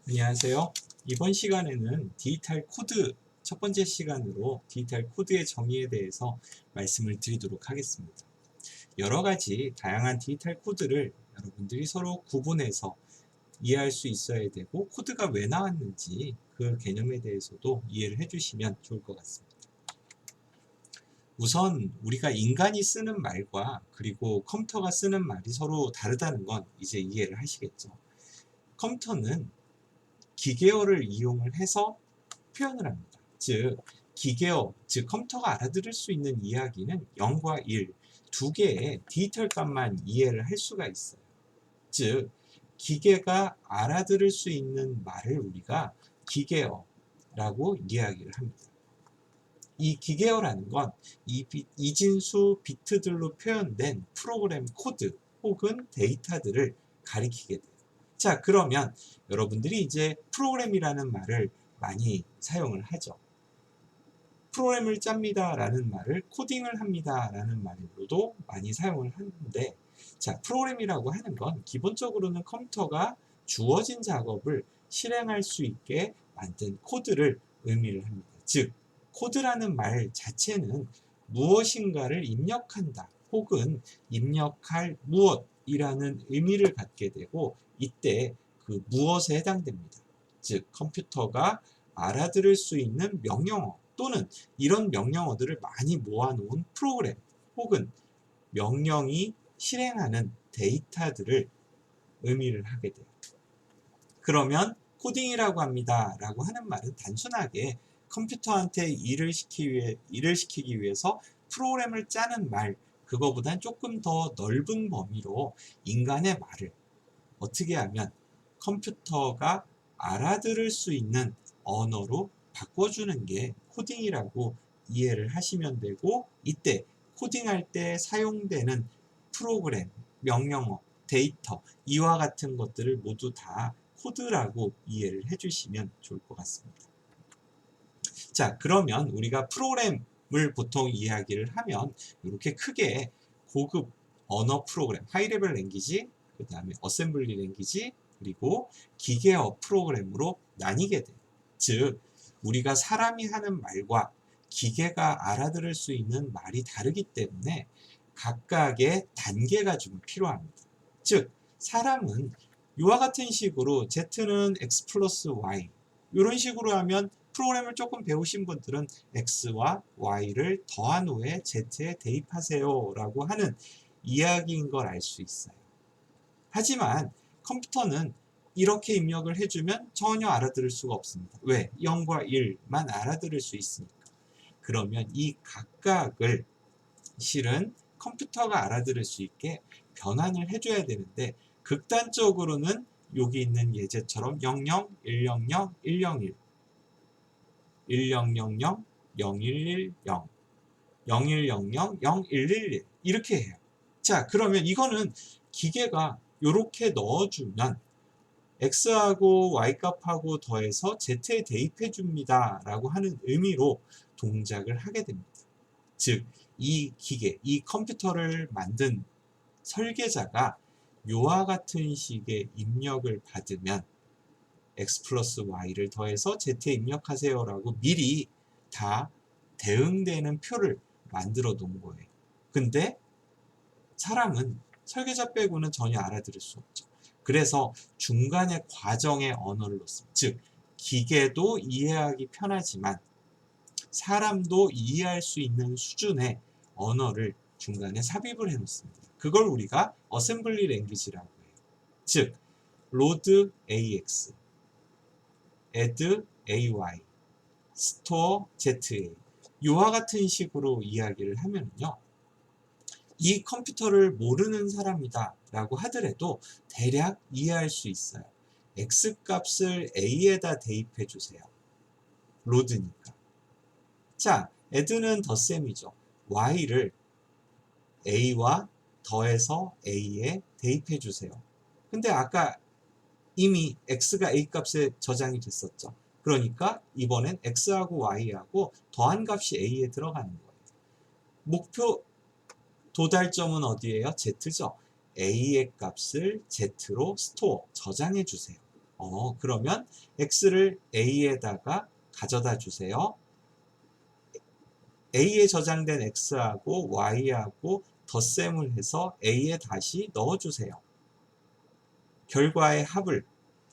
안녕하세요. 이번 시간에는 디지털 코드 첫 번째 시간으로 디지털 코드의 정의에 대해서 말씀을 드리도록 하겠습니다. 여러 가지 다양한 디지털 코드를 여러분들이 서로 구분해서 이해할 수 있어야 되고, 코드가 왜 나왔는지 그 개념에 대해서도 이해를 해주시면 좋을 것 같습니다. 우선 우리가 인간이 쓰는 말과 그리고 컴퓨터가 쓰는 말이 서로 다르다는 건 이제 이해를 하시겠죠. 컴퓨터는 기계어를 이용을 해서 표현을 합니다. 즉, 기계어, 즉 컴퓨터가 알아들을 수 있는 이야기는 0과 1, 두 개의 디지털 값만 이해를 할 수가 있어요. 즉, 기계가 알아들을 수 있는 말을 우리가 기계어라고 이야기를 합니다. 이 기계어라는 건 이진수 비트들로 표현된 프로그램 코드 혹은 데이터들을 가리키게 돼요. 자, 그러면 여러분들이 이제 프로그램이라는 말을 많이 사용을 하죠. 프로그램을 짭니다 라는 말을 코딩을 합니다 라는 말로도 많이 사용을 하는데, 자, 프로그램이라고 하는 건 기본적으로는 컴퓨터가 주어진 작업을 실행할 수 있게 만든 코드를 의미를 합니다. 즉, 코드라는 말 자체는 무엇인가를 입력한다 혹은 입력할 무엇이라는 의미를 갖게 되고, 이때 그 무엇에 해당됩니다. 즉, 컴퓨터가 알아들을 수 있는 명령어 또는 이런 명령어들을 많이 모아놓은 프로그램 혹은 명령이 실행하는 데이터들을 의미를 하게 돼요. 그러면 코딩이라고 합니다 라고 하는 말은 단순하게 컴퓨터한테 일을 시키기 위해서 프로그램을 짜는 말, 그거보단 조금 더 넓은 범위로 인간의 말을 어떻게 하면 컴퓨터가 알아들을 수 있는 언어로 바꿔주는 게 코딩이라고 이해를 하시면 되고, 이때 코딩할 때 사용되는 프로그램, 명령어, 데이터, 이와 같은 것들을 모두 다 코드라고 이해를 해주시면 좋을 것 같습니다. 자, 그러면 우리가 프로그램을 보통 이야기를 하면 이렇게 크게 고급 언어 프로그램, 하이 레벨 랭귀지, 그 다음에 어셈블리 랭귀지, 그리고 기계어 프로그램으로 나뉘게 돼요. 즉, 우리가 사람이 하는 말과 기계가 알아들을 수 있는 말이 다르기 때문에 각각의 단계가 좀 필요합니다. 즉, 사람은 이와 같은 식으로 Z는 X 플러스 Y, 이런 식으로 하면 프로그램을 조금 배우신 분들은 X와 Y를 더한 후에 Z에 대입하세요 라고 하는 이야기인 걸 알 수 있어요. 하지만 컴퓨터는 이렇게 입력을 해주면 전혀 알아들을 수가 없습니다. 왜? 0과 1만 알아들을 수 있으니까. 그러면 이 각각을 실은 컴퓨터가 알아들을 수 있게 변환을 해줘야 되는데, 극단적으로는 여기 있는 예제처럼 00, 100, 101, 1000, 0110, 0100, 0111 이렇게 해요. 자, 그러면 이거는 기계가 이렇게 넣어주면 X하고 Y값하고 더해서 Z에 대입해 줍니다 라고 하는 의미로 동작을 하게 됩니다. 즉, 이 기계, 이 컴퓨터를 만든 설계자가 이와 같은 식의 입력을 받으면 X 플러스 Y를 더해서 Z에 입력하세요 라고 미리 다 대응되는 표를 만들어 놓은 거예요. 근데 사람은 설계자 빼고는 전혀 알아들을 수 없죠. 그래서 중간에 과정의 언어를 놓습니다. 즉, 기계도 이해하기 편하지만 사람도 이해할 수 있는 수준의 언어를 중간에 삽입을 해 놓습니다. 그걸 우리가 어셈블리 랭귀지라고 해요. 즉, load AX, add AY, store ZA, 이와 같은 식으로 이야기를 하면요, 이 컴퓨터를 모르는 사람이다 라고 하더라도 대략 이해할 수 있어요. X값을 A에다 대입해 주세요. 로드니까. 자, add는 덧셈이죠. Y를 A와 더해서 A에 대입해 주세요. 근데 아까 이미 X가 A값에 저장이 됐었죠. 그러니까 이번엔 X하고 Y하고 더한 값이 A에 들어가는 거예요. 목표 도달점은 어디예요? Z죠. A의 값을 Z로 스토어, 저장해 주세요. 그러면 x를 a에다가 가져다 주세요. a에 저장된 x하고 y하고 덧셈을 해서 a에 다시 넣어주세요.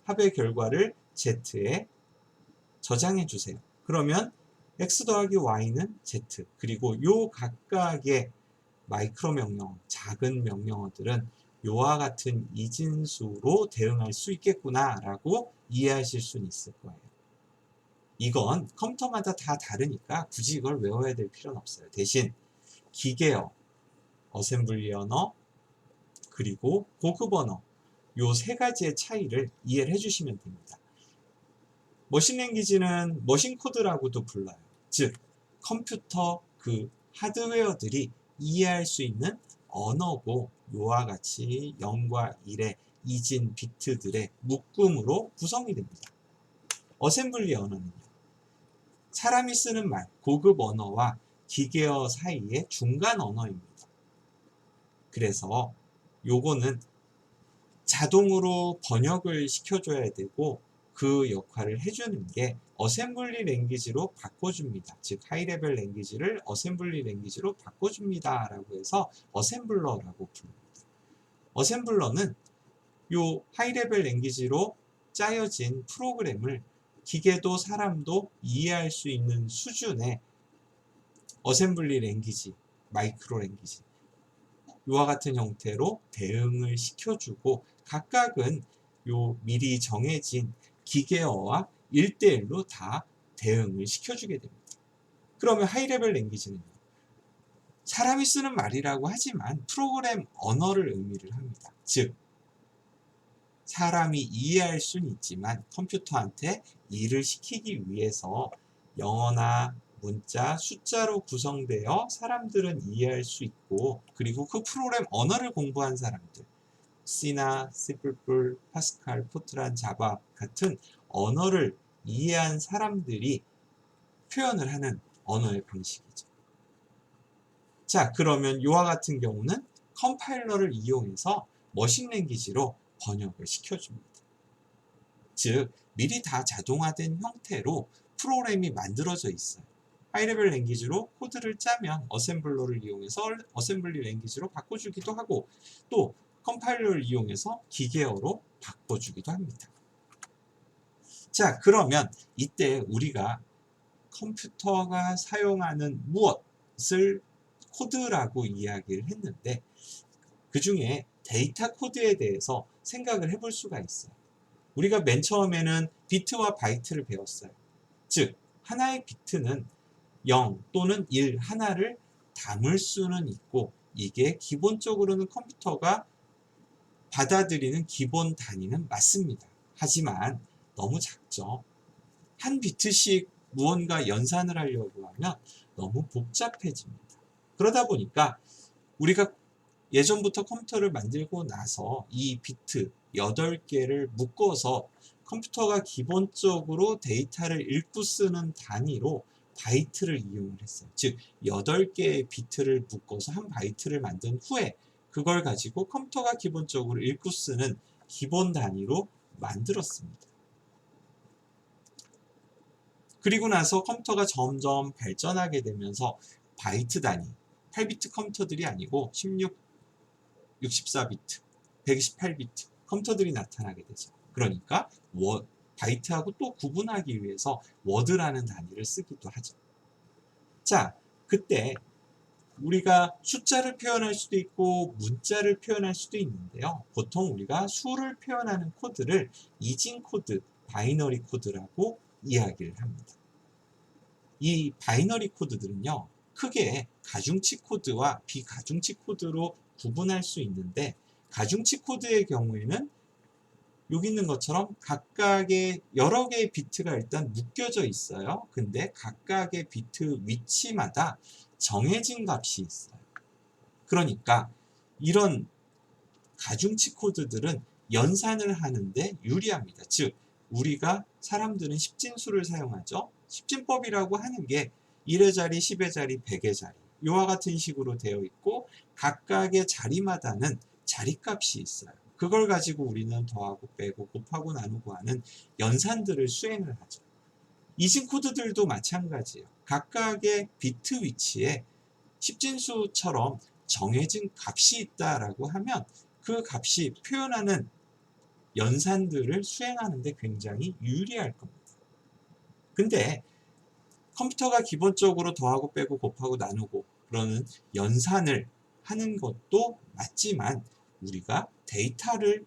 합의 결과를 z에 저장해 주세요. 그러면 x 더하기 y는 z, 그리고 요 각각의 마이크로 명령어, 작은 명령어들은 요와 같은 이진수로 대응할 수 있겠구나 라고 이해하실 수는 있을 거예요. 이건 컴퓨터마다 다 다르니까 굳이 이걸 외워야 될 필요는 없어요. 대신 기계어, 어셈블리 언어, 그리고 고급 언어, 요 세 가지의 차이를 이해를 해주시면 됩니다. 머신랭귀지는 머신코드라고도 불러요. 즉 컴퓨터 그 하드웨어들이 이해할 수 있는 언어고, 요와 같이 0과 1의 이진 비트들의 묶음으로 구성이 됩니다. 어셈블리 언어는요, 사람이 쓰는 말, 고급 언어와 기계어 사이의 중간 언어입니다. 그래서 요거는 자동으로 번역을 시켜줘야 되고, 그 역할을 해주는 게 어셈블리 랭귀지로 바꿔줍니다. 즉 하이레벨 랭귀지를 어셈블리 랭귀지로 바꿔줍니다 라고 해서 어셈블러라고 부릅니다. 어셈블러는 요 하이레벨 랭귀지로 짜여진 프로그램을 기계도 사람도 이해할 수 있는 수준의 어셈블리 랭귀지, 마이크로 랭귀지, 이와 같은 형태로 대응을 시켜주고, 각각은 요 미리 정해진 기계어와 1대1로 다 대응을 시켜주게 됩니다. 그러면 하이레벨 랭귀지는요, 사람이 쓰는 말이라고 하지만 프로그램 언어를 의미를 합니다. 즉 사람이 이해할 수는 있지만 컴퓨터한테 일을 시키기 위해서 영어나 문자, 숫자로 구성되어 사람들은 이해할 수 있고, 그리고 그 프로그램 언어를 공부한 사람들, C나 C++, 파스칼, 포트란, 자바 같은 언어를 이해한 사람들이 표현을 하는 언어의 방식이죠. 자, 그러면 이와 같은 경우는 컴파일러를 이용해서 머신랭귀지로 번역을 시켜줍니다. 즉 미리 다 자동화된 형태로 프로그램이 만들어져 있어요. 하이레벨 랭귀지로 코드를 짜면 어셈블러를 이용해서 어셈블리 랭귀지로 바꿔주기도 하고, 또 컴파일러를 이용해서 기계어로 바꿔주기도 합니다. 자, 그러면 이때 우리가 컴퓨터가 사용하는 무엇을 코드라고 이야기를 했는데, 그 중에 데이터 코드에 대해서 생각을 해볼 수가 있어요. 우리가 맨 처음에는 비트와 바이트를 배웠어요. 즉 하나의 비트는 0 또는 1 하나를 담을 수는 있고, 이게 기본적으로는 컴퓨터가 받아들이는 기본 단위는 맞습니다. 하지만 너무 작죠. 한 비트씩 무언가 연산을 하려고 하면 너무 복잡해집니다. 그러다 보니까 우리가 예전부터 컴퓨터를 만들고 나서 이 비트 8개를 묶어서 컴퓨터가 기본적으로 데이터를 읽고 쓰는 단위로 바이트를 이용을 했어요. 즉 8개의 비트를 묶어서 한 바이트를 만든 후에 그걸 가지고 컴퓨터가 기본적으로 읽고 쓰는 기본 단위로 만들었습니다. 그리고 나서 컴퓨터가 점점 발전하게 되면서 바이트 단위, 8비트 컴퓨터들이 아니고 16, 64비트, 128비트 컴퓨터들이 나타나게 되죠. 그러니까 바이트하고 또 구분하기 위해서 워드라는 단위를 쓰기도 하죠. 자, 그때 우리가 숫자를 표현할 수도 있고 문자를 표현할 수도 있는데요. 보통 우리가 수를 표현하는 코드를 이진 코드, 바이너리 코드라고 이야기를 합니다. 이 바이너리 코드들은요, 크게 가중치 코드와 비가중치 코드로 구분할 수 있는데, 가중치 코드의 경우에는 여기 있는 것처럼 각각의 여러 개의 비트가 일단 묶여져 있어요. 근데 각각의 비트 위치마다 정해진 값이 있어요. 그러니까 이런 가중치 코드들은 연산을 하는데 유리합니다. 즉 우리가 사람들은 십진수를 사용하죠. 십진법이라고 하는 게 1의 자리, 10의 자리, 100의 자리, 이와 같은 식으로 되어 있고, 각각의 자리마다는 자리값이 있어요. 그걸 가지고 우리는 더하고 빼고 곱하고 나누고 하는 연산들을 수행을 하죠. 이진 코드들도 마찬가지예요. 각각의 비트 위치에 십진수처럼 정해진 값이 있다라고 하면 그 값이 표현하는 연산들을 수행하는 데 굉장히 유리할 겁니다. 근데 컴퓨터가 기본적으로 더하고 빼고 곱하고 나누고 그러는 연산을 하는 것도 맞지만 우리가 데이터를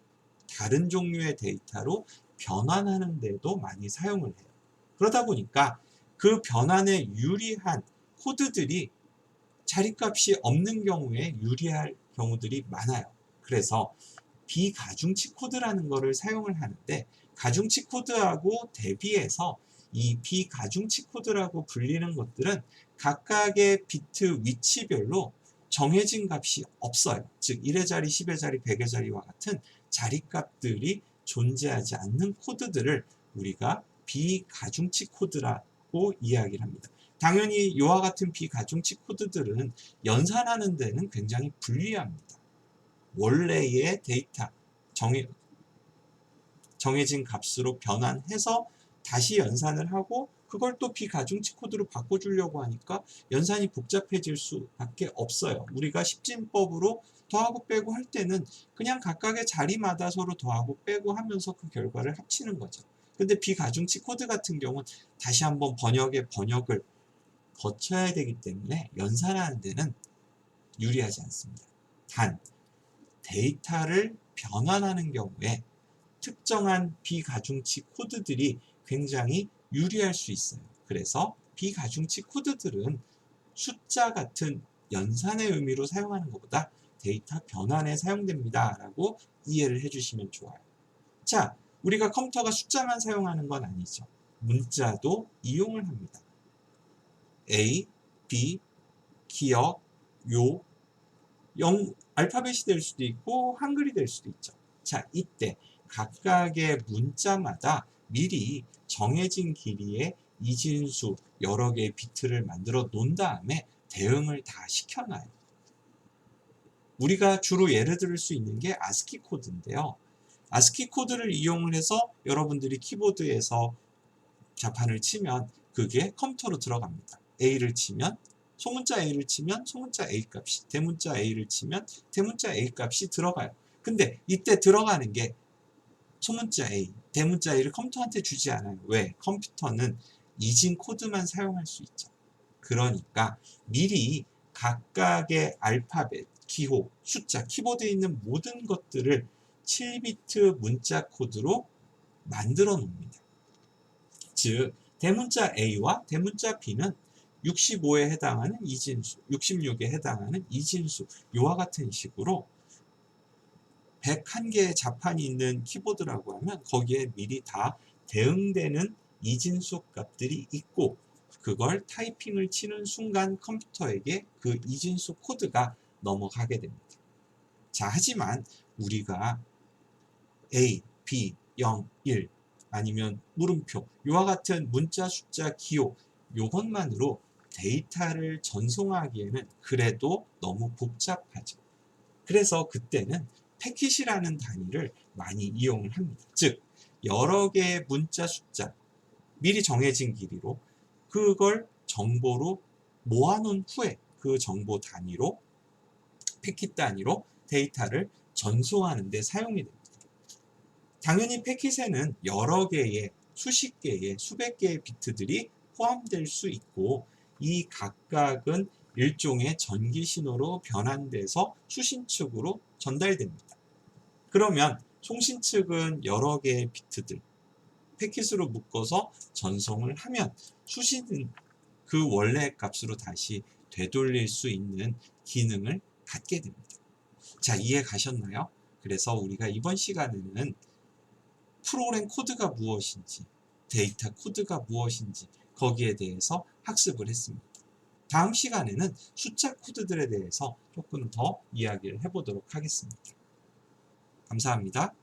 다른 종류의 데이터로 변환하는 데도 많이 사용을 해요. 그러다 보니까 그 변환에 유리한 코드들이 자리값이 없는 경우에 유리할 경우들이 많아요. 그래서 비가중치 코드라는 것을 사용을 하는데 가중치 코드하고 대비해서 이 비가중치 코드라고 불리는 것들은 각각의 비트 위치별로 정해진 값이 없어요. 즉 1의 자리, 10의 자리, 100의 자리와 같은 자리값들이 존재하지 않는 코드들을 우리가 비가중치 코드라고 이야기를 합니다. 당연히 이와 같은 비가중치 코드들은 연산하는 데는 굉장히 불리합니다. 원래의 데이터 정해진 값으로 변환해서 다시 연산을 하고 그걸 또 비가중치 코드로 바꿔주려고 하니까 연산이 복잡해질 수밖에 없어요. 우리가 십진법으로 더하고 빼고 할 때는 그냥 각각의 자리마다 서로 더하고 빼고 하면서 그 결과를 합치는 거죠. 근데 비가중치 코드 같은 경우는 다시 한번 번역을 거쳐야 되기 때문에 연산하는 데는 유리하지 않습니다. 단 데이터를 변환하는 경우에 특정한 비가중치 코드들이 굉장히 유리할 수 있어요. 그래서 비가중치 코드들은 숫자 같은 연산의 의미로 사용하는 것보다 데이터 변환에 사용됩니다 라고 이해를 해주시면 좋아요. 자, 우리가 컴퓨터가 숫자만 사용하는 건 아니죠. 문자도 이용을 합니다. A, B, 기억, 요, 알파벳이 될 수도 있고 한글이 될 수도 있죠. 자, 이때 각각의 문자마다 미리 정해진 길이의 이진수 여러 개의 비트를 만들어 놓은 다음에 대응을 다 시켜놔요. 우리가 주로 예를 들을 수 있는 게 아스키 코드인데요. 아스키 코드를 이용을 해서 여러분들이 키보드에서 자판을 치면 그게 컴퓨터로 들어갑니다. A를 치면 소문자 A를 치면 소문자 A 값이, 대문자 A를 치면 대문자 A 값이 들어가요. 근데 이때 들어가는 게 소문자 A, 대문자 A를 컴퓨터한테 주지 않아요. 왜? 컴퓨터는 이진 코드만 사용할 수 있죠. 그러니까 미리 각각의 알파벳, 기호, 숫자, 키보드에 있는 모든 것들을 7비트 문자 코드로 만들어 놓습니다. 즉 대문자 A와 대문자 B는 65에 해당하는 이진수, 66에 해당하는 이진수, 이와 같은 식으로 101개의 자판이 있는 키보드라고 하면 거기에 미리 다 대응되는 이진수 값들이 있고 그걸 타이핑을 치는 순간 컴퓨터에게 그 이진수 코드가 넘어가게 됩니다. 자, 하지만 우리가 A, B, 0, 1 아니면 물음표 이와 같은 문자, 숫자, 기호 이것만으로 데이터를 전송하기에는 그래도 너무 복잡하죠. 그래서 그때는 패킷이라는 단위를 많이 이용을 합니다. 즉 여러 개의 문자, 숫자 미리 정해진 길이로 그걸 정보로 모아놓은 후에 그 정보 단위로 패킷 단위로 데이터를 전송하는 데 사용이 됩니다. 당연히 패킷에는 여러 개의 수십 개의 수백 개의 비트들이 포함될 수 있고 이 각각은 일종의 전기 신호로 변환돼서 수신 측으로 전달됩니다. 그러면 송신 측은 여러 개의 비트들 패킷으로 묶어서 전송을 하면 수신은 그 원래 값으로 다시 되돌릴 수 있는 기능을 갖게 됩니다. 자, 이해 가셨나요? 그래서 우리가 이번 시간에는 프로그램 코드가 무엇인지, 데이터 코드가 무엇인지 거기에 대해서 학습을 했습니다. 다음 시간에는 숫자 코드들에 대해서 조금 더 이야기를 해보도록 하겠습니다. 감사합니다.